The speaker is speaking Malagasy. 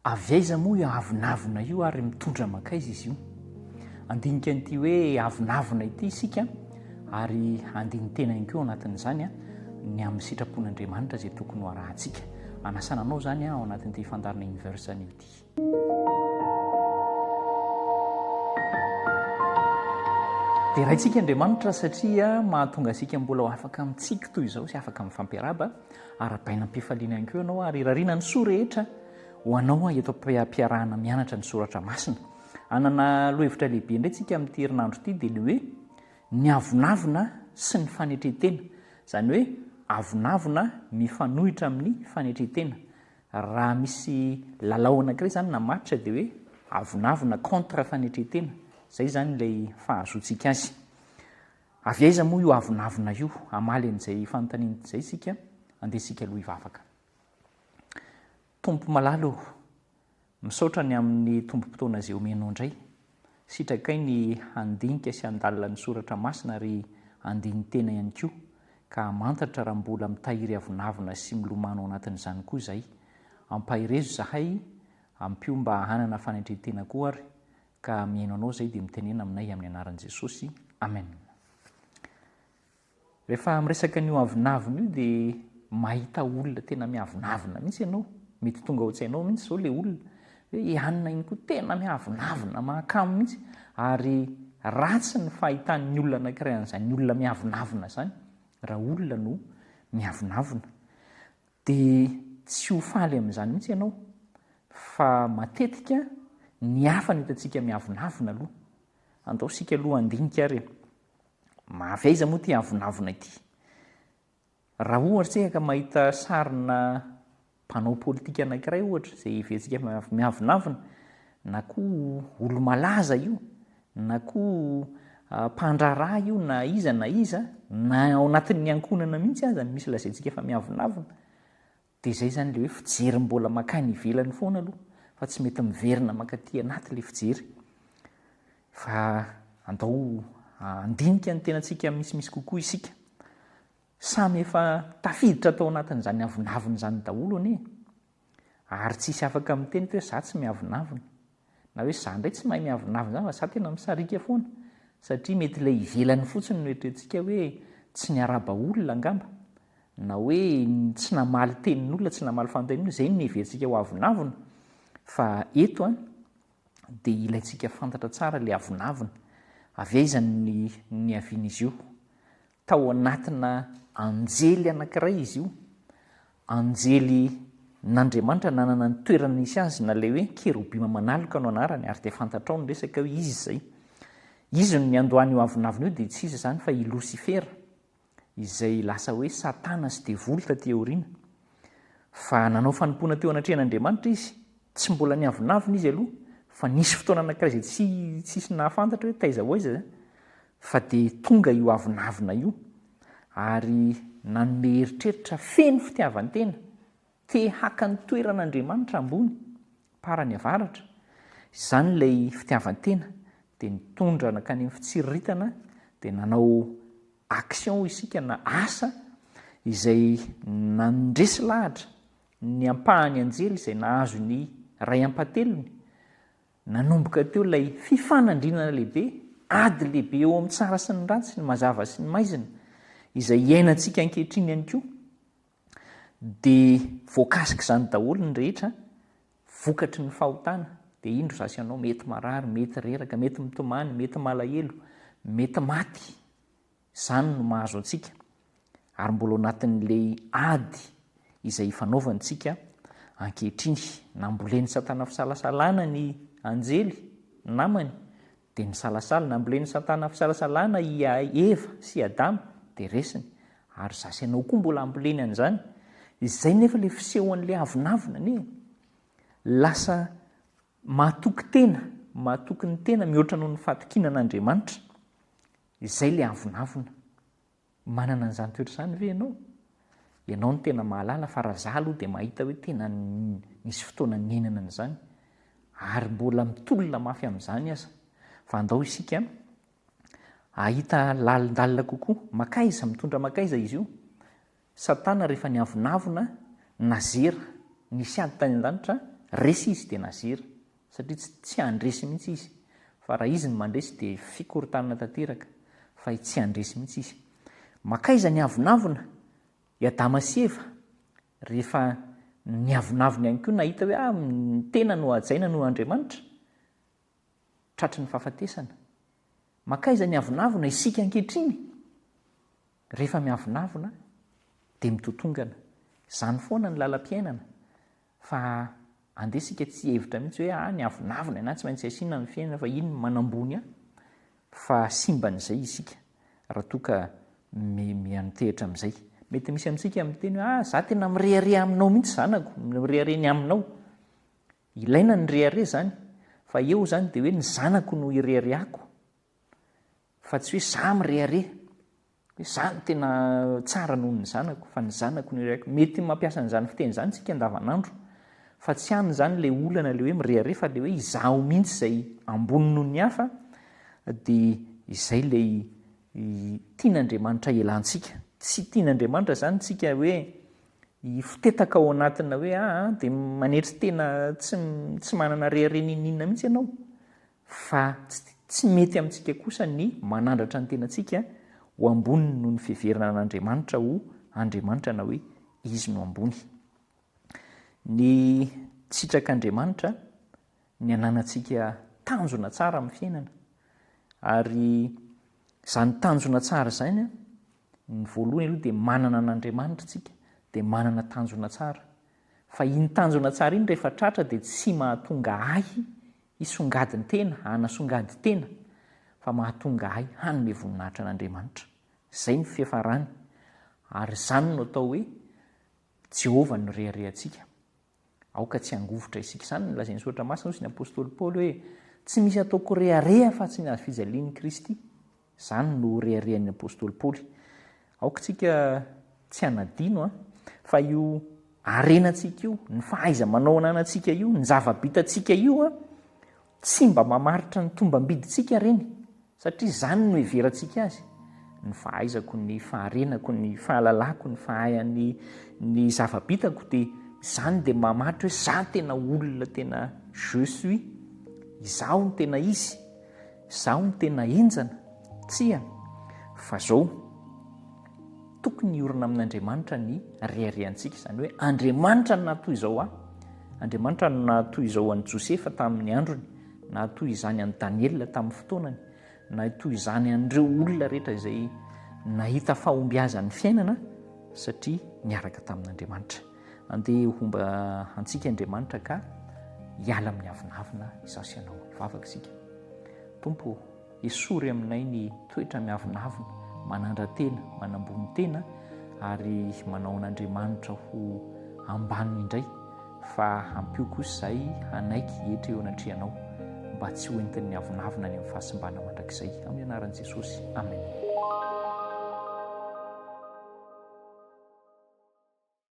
Avy aiza moa io avinavina io ary mitondra makaiza izy io. Andinika an'ity hoe avinavina ity isika ary andiny tena ihany koa anatin'izany ny amin'ny sitrapon'Andriamanitra izay tokony ho arahantsika. Anasana anao zany ao anatin'ity fandarina universe io ity. Dia raintsika Andriamanitra satria mahatonga asika mbola ho afaka mitsiky toy izao sy afaka mifampiaraba ara-baina am-pifaliana ihany koa ianao ary rarina ny soa rehetra ho anao eto am-piarahana mianatra ny soratra masina. Anana lohevitra lehibe indray tsika amin'ity herinandro ity dia le hoe ny avinavina sy ny fanetretena. Izany hoe avinavina mifanohitra amin'ny fanetretena. Raha misy lalao anankiray izany namatitra dia hoe avinavina contre fanetretena. Izay zany ilay fahazoantsika azy. Avy aiza moa io avinavina io? Amaly an'izay fanontaniana izay sika andesika aloha hivavaka. Tompo malalo, misaotra ny amin'ny tombom-potoana izay omenao indray. Sitrakay ny handinika sy handalina ny soratra masina ary andiny tena ihany koa. Ka mantatra raha mbola mitahiry avinavina sy milomano anatin'izany koa izahay. Ampahirezo zahay, ampio mba hanana fanetretena koa ary. Ka mihaino anao izay dia mitenena aminay amin'ny anaran'i Jesosy. Amen. Rehefa miresaka an'io avinavina io dia mahita olona tena miavinavina mihitsy ianao. Mety tonga ao an-tsainao mihitsy izao ilay olona hoe ianona iny koa tena miavinavina mahakamo mihitsy, ary ratsy ny fahitan'ny olona anankiray an'izany olona miavinavina izany raha olona no miavinavina. Dia tsy ho faly amin'izany mihitsy ianao fa matetika ny hafa ny hitantsika miavinavina aloha. Andao sika aloha andinika ary mavy aiza moa ty avinavina ity. Raha ohatra ka mahita sarina mpanao politika anankiray ohatra izay iverentsika miavinavina, na koa olo-malaza io, na koa mpandraraha io, na iza na ao anatin'ny ankonana mihitsy aza misy lazaintsika fa miavinavina, dia izay zany le hoe fijery mbola makany ivelany foana aloha, fa tsy mety miverina makaty anaty ilay fijery. Fa andao andinika ny tenantsika misimisy kokoa isika. Samy efa tafiditra tao anatin'izany avinavina izany daholo anie. Ary tsisy afaka miteny hoe za tsy miavinavina, na hoe za ndray tsy mahay miavinavina fa za tena misarika foana, satria mety ilay ivelany fotsiny no eritreretintsika hoe tsy niaraba olona angamba, na hoe tsy namaly tenin'olona, tsy namaly fanontaniana, izay no everentsika ho avinavina. Fa eto dia ilaintsika fantatra tsara ilay avinavina. Avy aiza ny avian'izy io? Tao anatina anjely anankiray izy io. Anjely n'Andriamanitra nanana ny toerana nisy azy, na ilay hoe kerobima manaloka no anarany, ary dia fantatrao ny resaka hoe izy izay. Izy no niandohany io avinavina io dia tsy izy izany fa i Losifera, izay lasa hoe Satana sy devolo taty aoriana. Fa nanao fanompoana teo anatrehan'Andriamanitra izy. Tsy mbola niavinavina izy aloha, fa nisy fotoana anankiray izay tsisy nahafantatra hoe taiza ho aiza. Fa dia tonga io avinavina io ary nanome eritreritra feno fitiavan-tena, te haka ny toeran'Andriamanitra ambony parany avaratra. Izany ilay fitiavan-tena dia nitondra nakany amin'ny fitsiriritana, dia nanao action isika na asa izay nandresy lahatra ny ampahany anjely izay nahazo ny ray ampatelony. Nanomboka teo ilay fifanandrinana lehibe, ady lehibe eo amin'ny tsara sy ny ratsy, ny mazava sy ny maizina, izay iainantsika ankehitriny ihany koa. Dia voakasika izany daholo ny rehetra, vokatry ny fahotana. Dia indro zasy ianao mety marary, mety reraka, mety mitomany, mety malahelo, mety maty. Izany no mahazo antsika. Ary mbola anatin'ilay ady izay fanaovantsika ankehitriny. Namboleny Satana fisalasalana ny anjely namany, dia ny salasala. Namboleny Satana fisalasalana i Eva sy Adama, dia resiny. Ary zasy ianao koa mbola amboleny an'izany. Izay nefa ilay fisehoan'ilay avinavina anie. Lasa mahatoky tena, mahatoky ny tena mihoatra noho ny fatokinan'Andriamanitra. Izay ilay avinavina. Manana an'izany toetra izany ve ianao? Ianao no tena mahalala, fa raha izaho aloha dia mahita hoe tena nisy fotoana niainana an'izany, ary mbola mitolona mafy amin'izany aza. Fa andao isika ahita lalindalina kokoa. Makaiza, mitondra makaiza izy io? Satana rehefa niavinavina nazera nisy ady tany an-danitra resy izy de nazira satria tsy andresy mihitsy izy fa raha izy ny mandresy de fikorotanana tanteraka fa tsy andresy mihitsy izy. Makaiza ny avinavina iadamaseva rehefa ny avinavina ihany koa nahita hoe tena no ajaina no Andriamanitra tratry ny fahafatesana. Makaiza ny avinavina isika ankehitriny rehefa miavinavina de mitotongana. Zany foana ny lalam-piainana fa andesika tsy hevitra mihitsy hoe ny avinavina na tsy maintsy asiana ny fiainana fa iny manambony fa simban'izay isika raha toa ka miantehitra amin'izay. Mety misy amintsika miteny hoe za tena mirehare aminao mihitsy zanako, mirehare aminao. Ilaina ny rehare zany fa eo zany de hoe ny zanako no irehareako fa tsy hoe za mirehare hoe za ny tena tsara noho ny zanako fa ny zanako no irehareako. Mety mampiasa n'izany fiteny zany tsika andavanandro fa tsy hany zany le olana le hoe mirehare fa le hoe izaho mihitsy zay ambony noho ny hafa de izay le tian'Andriamanitra elantsika. Tsy tian'Andriamanitra zany tsika hoe fitetaka ao anatina hoe de manetry tena tsy manana rehare ninina mihitsy ianao fa tsy mety amintsika kosa ny manandratra ny tenantsika ho ambony noho ny fiheverana an'Andriamanitra ho Andriamanitra na hoe izy no ambony. Ny tsitrak'Andriamanitra ny ananantsika tanjona tsara amin'ny fiainana ary zany tanjona tsara zany ny voalohany aloha de manana an'Andriamanitra tsika de manana tanjona tsara fa iny tanjona tsara iny rehefa tratra de tsy mahatonga ahy hisongady ny tena hanasongady tena fa mahatonga ahy hanome voninahitra an'Andriamanitra. Zay ny fiafarany ary zany no atao hoe Jehovah no reharehantsika. Aoka tsy angovotra isika. Zany ny lazain'ny soratra masina ozy ny apôstôly Paoly hoe tsy misy ataoko rehareha fa tsy ny azo fijalian'i Kristy. Zany no reharehan'ny apôstôly Paoly. Aoka tsika tsy hanadino fa io arenantsika io, ny fahaiza manao ananantsika io, ny zava-bitantsika io tsy mba mamaritra ny tombam-bidintsika reny satria zany no heverantsika azy. Ny fahaizako, ny faharenako, ny fahalalako, ny fahayan'ny zava-bitako de zany de mamaritra hoe za tena olona tena je suis, izaho no tena izy, izaho no tena enjana. Tsia fa zao tokony hiorina amin'Andriamanitra ny reharehantsika. Zany hoe Andriamanitra no nahatoy izao Andriamanitra no nahatoy izao an'i Josefa tamin'ny androny, nahatoy izany an'i Daniela tamin'ny fotoanany, nahatoy izany an'ireo olona rehetra izay nahita fahombiazan'ny fiainana satria niaraka tamin'Andriamanitra. Andeha homba antsika Andriamanitra ka hiala amin'ny avinavina izaho sy ianao. Hivavaka isika. Tompo, esory aminay ny toetra miavinavina, manandran-tena, manambony tena ary manao an'Andriamanitra ho ambaniny indray fa ampio kosa izay hanaiky etra eo anatrianao mba tsy ho entin'ny avinavina ny amin'ny fahasimbana mandrakizay. Amin'ny anaran'i Jesosy. Amen.